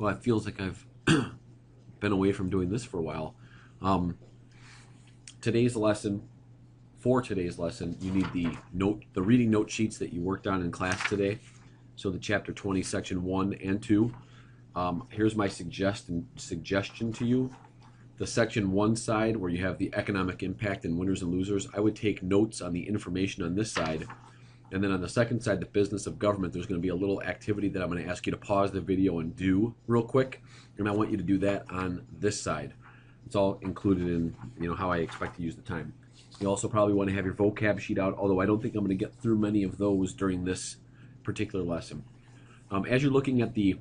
Well, it feels like I've been away from doing this for a while. Um, today's lesson, for today's lesson, you need the reading note sheets that you worked on in class today. So the chapter 20, section 1 and 2. Here's my suggestion to you. The section 1 side, where you have the economic impact and winners and losers, I would take notes on the information on this side. And then on the second side, the business of government, there's going to be a little activity that I'm going to ask you to pause the video and do real quick. And I want you to do that on this side. It's all included in how I expect to use the time. You also probably want to have your vocab sheet out, although I don't think I'm going to get through many of those during this particular lesson. As you're looking at the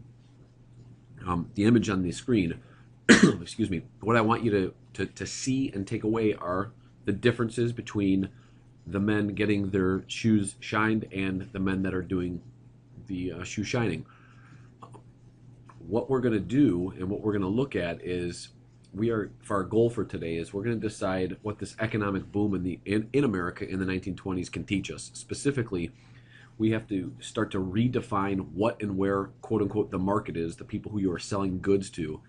image on the screen, excuse me, what I want you to see and take away are the differences between the men getting their shoes shined and the men that are doing the shoe shining. What we're going to do and what we're going to look at is for our goal for today is we're going to decide what this economic boom in America in the 1920s can teach us. Specifically, we have to start to redefine what and where, quote unquote, the market is, the people who you are selling goods to.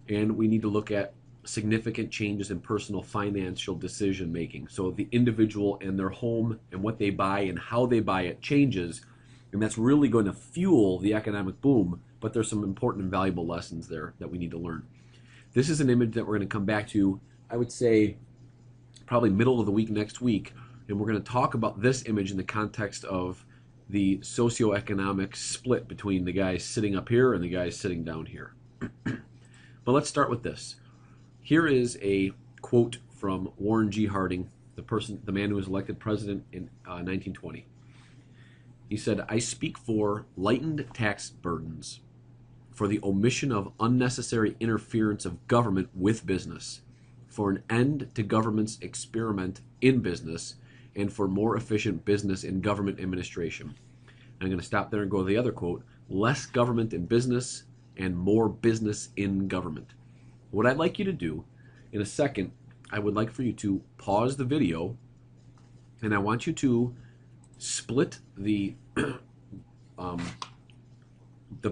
And we need to look at significant changes in personal financial decision making. So the individual and their home and what they buy and how they buy it changes, and that's really going to fuel the economic boom. But there's some important and valuable lessons there that we need to learn. This is an image that we're going to come back to, I would say, probably middle of the week next week, and we're going to talk about this image in the context of the socioeconomic split between the guys sitting up here and the guys sitting down here. But let's start with this. Here is a quote from Warren G. Harding, the man who was elected president in 1920. He said, "I speak for lightened tax burdens, for the omission of unnecessary interference of government with business, for an end to government's experiment in business, and for more efficient business and government administration." I'm going to stop there and go to the other quote, "Less government in business and more business in government." What I'd like you to do in a second, I would like for you to pause the video, and I want you to split the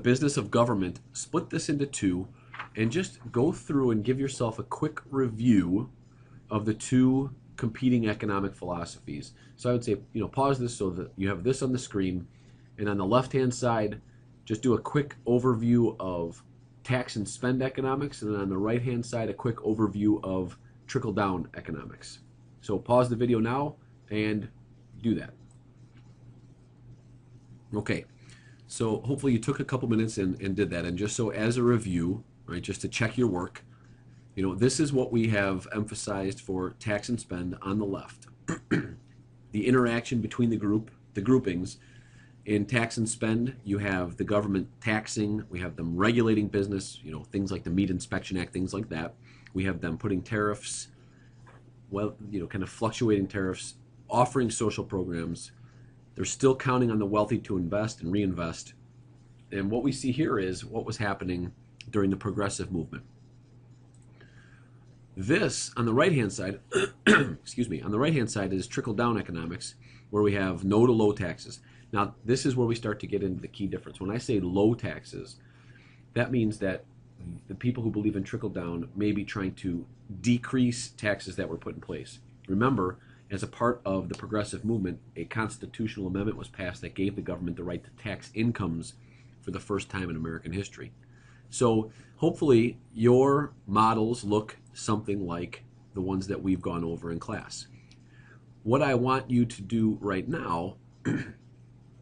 business of government, split this into two, and just go through and give yourself a quick review of the two competing economic philosophies. So I would say, pause this so that you have this on the screen, and on the left-hand side, just do a quick overview of tax and spend economics, and then on the right-hand side, a quick overview of trickle-down economics. So pause the video now and do that. Okay, so hopefully you took a couple minutes and did that. And just so as a review, right, just to check your work, this is what we have emphasized for tax and spend on the left. The interaction between the groupings. In tax and spend, you have the government taxing, we have them regulating business, things like the Meat Inspection Act, things like that. We have them putting tariffs, kind of fluctuating tariffs, offering social programs. They're still counting on the wealthy to invest and reinvest. And what we see here is what was happening during the progressive movement. This, on the right-hand side, excuse me, on the right-hand side is trickle-down economics, where we have no to low taxes. Now, this is where we start to get into the key difference. When I say low taxes, that means that the people who believe in trickle-down may be trying to decrease taxes that were put in place. Remember, as a part of the progressive movement, a constitutional amendment was passed that gave the government the right to tax incomes for the first time in American history. So hopefully your models look something like the ones that we've gone over in class. What I want you to do right now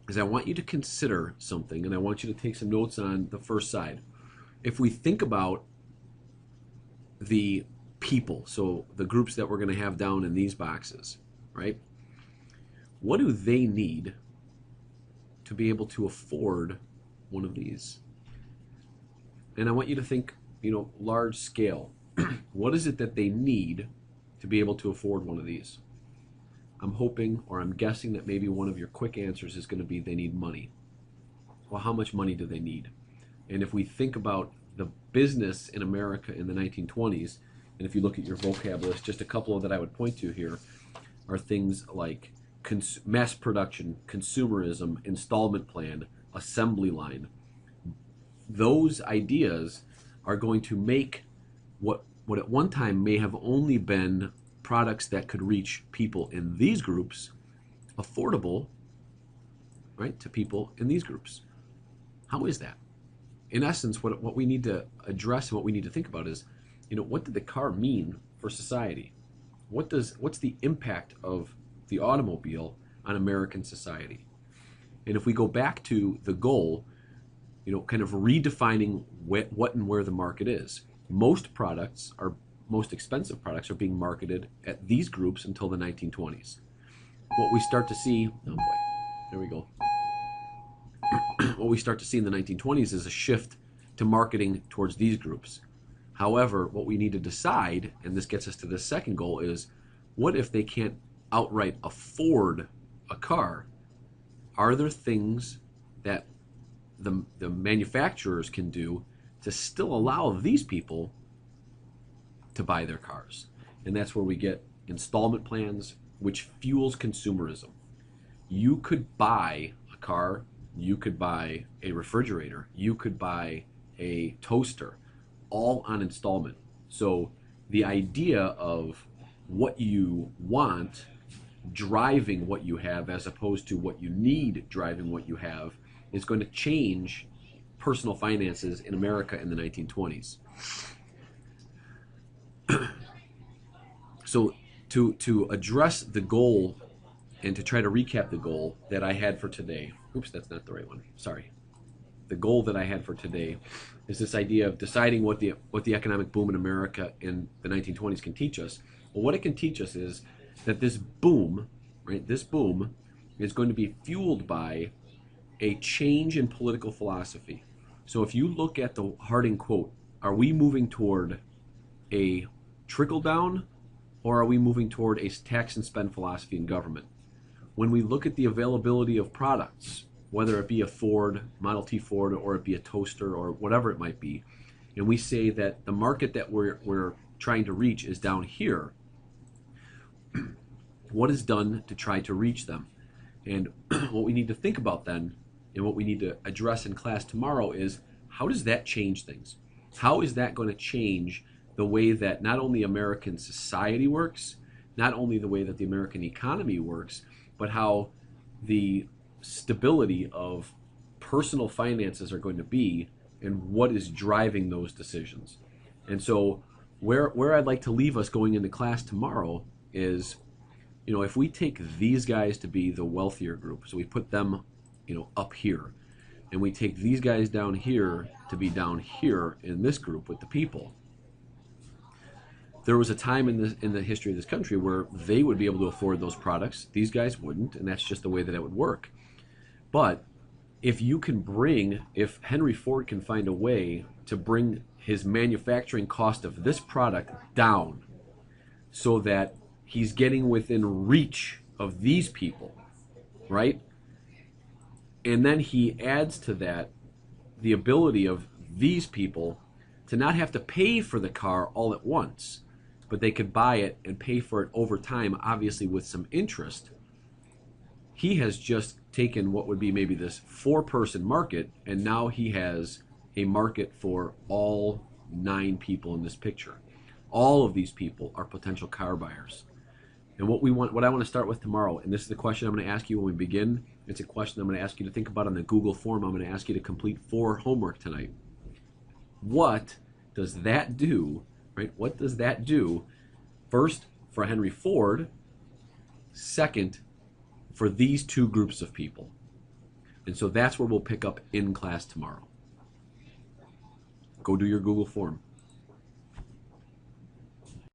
is I want you to consider something, and I want you to take some notes on the first side. If we think about the people, so the groups that we're going to have down in these boxes, right? What do they need to be able to afford one of these? And I want you to think, large scale. What is it that they need to be able to afford one of these? I'm hoping, or I'm guessing, that maybe one of your quick answers is going to be they need money. Well, how much money do they need? And if we think about the business in America in the 1920s, and if you look at your vocab list, just a couple of that I would point to here are things like mass production, consumerism, installment plan, assembly line, those ideas are going to make what at one time may have only been products that could reach people in these groups affordable, right, to people in these groups. How is that? In essence, what we need to address and what we need to think about is, what did the car mean for society? What's the impact of the automobile on American society? And if we go back to the goal, kind of redefining what and where the market is. Most expensive products are being marketed at these groups until the 1920s. What we start to see, oh boy, there we go. What we start to see in the 1920s is a shift to marketing towards these groups. However, what we need to decide, and this gets us to the second goal, is what if they can't outright afford a car? Are there things that the manufacturers can do to still allow these people to buy their cars? And that's where we get installment plans, which fuels consumerism. You could buy a car, you could buy a refrigerator, you could buy a toaster, all on installment. So the idea of what you want driving what you have as opposed to what you need driving what you have is going to change personal finances in America in the 1920s. So to address the goal and to try to recap the goal that I had for today, oops, that's not the right one, sorry. The goal that I had for today is this idea of deciding what the economic boom in America in the 1920s can teach us. Well, what it can teach us is that this boom, right, this boom is going to be fueled by a change in political philosophy. So if you look at the Harding quote, are we moving toward a trickle down or are we moving toward a tax and spend philosophy in government? When we look at the availability of products, whether it be a Ford, Model T Ford, or it be a toaster or whatever it might be, and we say that the market that we're trying to reach is down here, what is done to try to reach them? And what we need to think about then, and what we need to address in class tomorrow is, how does that change things? How is that going to change the way that not only American society works, not only the way that the American economy works, but how the stability of personal finances are going to be and what is driving those decisions? And so where I'd like to leave us going into class tomorrow is, if we take these guys to be the wealthier group, so we put them, up here, and we take these guys down here to be down here in this group with the people. There was a time in the history of this country where they would be able to afford those products. These guys wouldn't, and that's just the way that it would work. But if Henry Ford can find a way to bring his manufacturing cost of this product down so that he's getting within reach of these people, right? And then he adds to that the ability of these people to not have to pay for the car all at once, but they could buy it and pay for it over time, obviously with some interest. He has just taken what would be maybe this 4-person market, and now he has a market for all 9 people in this picture. All of these people are potential car buyers. And what I want to start with tomorrow, and this is the question I'm going to ask you when we begin. It's a question I'm going to ask you to think about on the Google form. I'm going to ask you to complete 4 homework tonight. What does that do, right? What does that do, first, for Henry Ford, second, for these 2 groups of people? And so that's where we'll pick up in class tomorrow. Go do your Google form.